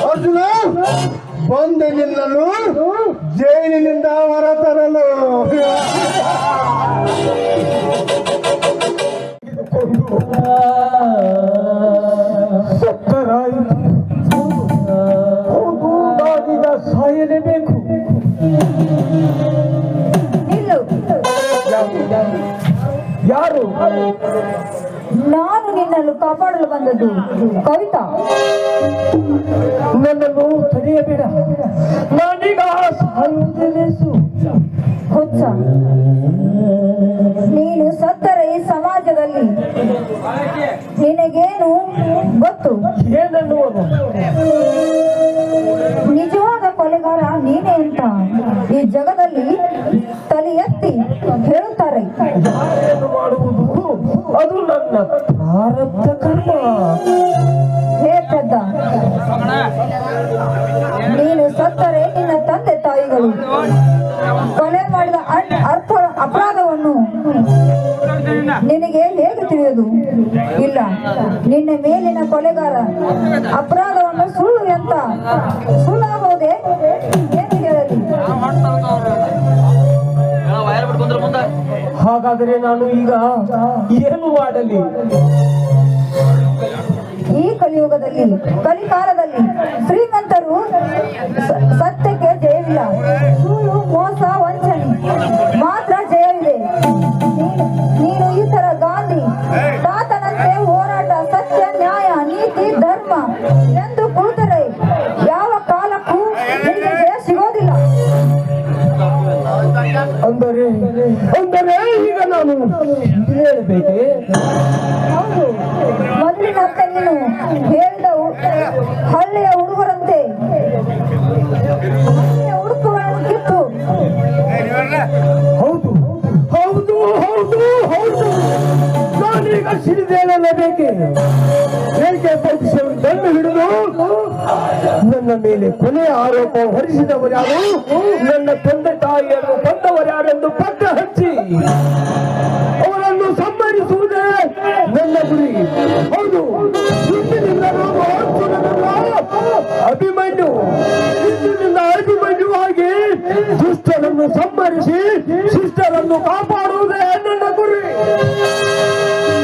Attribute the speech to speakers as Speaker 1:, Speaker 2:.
Speaker 1: ಅರ್ಜುನ ಬಂದೆ ನಿನ್ನನ್ನು ಜೈಲಿನಿಂದ ಹೊರತರಲು
Speaker 2: ಸಾಯಲೇಬೇಕು. ಯಾರು?
Speaker 3: ನಾನು ನಿನ್ನನ್ನು ಕಾಪಾಡಲು ಬಂದದ್ದು ಕವಿತಾ.
Speaker 2: ನನ್ನನ್ನು ತಡೆಯಬೇಡ, ನಾನೀಗ ಸಾಯುವುದೇನೆಸು.
Speaker 3: ಹುಚ್ಚ, ನೀನು ಸತ್ತರೆ ಈ ಸಮಾಜದಲ್ಲಿ ನಿನಗೇನು ಗೊತ್ತು?
Speaker 2: ಏನನ್ನುವುದು?
Speaker 3: ನಿಜವಾದ ಕೊಲೆಗಾರ ನೀನೇ ಅಂತ ಈ ಜಗದಲ್ಲಿ ತಲೆ ಎತ್ತಿ ಹೇಳುತ್ತಾರೆ.
Speaker 2: ಯಾರೇನು ಮಾಡುವುದು ಅದು ನನ್ನ ಪ್ರಾರಬ್ಧ ಕರ್ಮ.
Speaker 3: ಹೇ ಪೆದ್ದ, ನೀನು ಸತ್ತರೆ ನಿನ್ನ ತಂದೆ ತಾಯಿಗಳು ಕೊಲೆ ಮಾಡಿದ ಅಪರಾಧವನ್ನು ನಿನಗೆ ಹೇಗೆ ತಿಳಿಯುವುದು? ಇಲ್ಲ, ನಿನ್ನ ಮೇಲಿನ ಕೊಲೆಗಾರ ಅಪರಾಧವನ್ನು ಸುಳ್ಳು ಅಂತ ಸುಳ್ಳಾಗೋದೆ ಏನು ಹೇಳಲಿ?
Speaker 2: ಹಾಗಾದರೆ ನಾನು ಈಗ ಏನು ಮಾಡಲಿ?
Speaker 3: ಈ ಕಲಿಯುಗದಲ್ಲಿ ಕಲಿಕಾಲದಲ್ಲಿ ಶ್ರೀಮಂತರು ಸತ್ಯಕ್ಕೆ ಜಯವಿಲ್ಲ, ಸುಳ್ಳು ಮೋಸ ವಂಚನೆ ಮಾತ್ರ ಜಯವಿದೆ. ನೀನು ಈ ತರ ಗಾಂಧಿ ತಾತನಂತೆ ಹೋರಾಟ, ಸತ್ಯ, ನ್ಯಾಯ, ನೀತಿ, ಧರ್ಮ ಎಂದು ಕುಳಿತರೆ ಯಾವ ಕಾಲಕ್ಕೂ ನಿನಗೆ ಜಯ ಸಿಗೋದಿಲ್ಲ.
Speaker 2: ಅಂದರೆ ಈಗ ನಾನು ಹೇಳಬೇಕೆ?
Speaker 3: ಹೌದು, ಮೊದಲಿನಂತೆ ನೀನು ಹೇಳಿದ ಹಳ್ಳಿಯ ಹುಡುಗರಂತೆ ಹುಡುಕುಗಳನ್ನು ಕಿತ್ತು.
Speaker 2: ಹೌದು ಹೌದು ಹೌದು ಹೌದು, ನಾನೀಗ ಸಿಡಿದೇಳಲೇಬೇಕೆ? ಏಕೆ ಪರೀಕ್ಷೆಯನ್ನು ದಂಡು ಹಿಡಿದು ನನ್ನ ಮೇಲೆ ಕೊನೆ ಆರೋಪ ಹೊರಿಸಿದವರ್ಯಾರು, ನನ್ನ ತಂದೆ ತಾಯಿಯನ್ನು ಕೊಂದವರ್ಯಾರೆಂದು ಪತ್ತೆ ಹಚ್ಚಿ ಅವರನ್ನು ಸಂಹರಿಸುವುದೇ ನನ್ನ ಗುರಿ. ಹೌದು, ಅಭಿಮನ್ಯು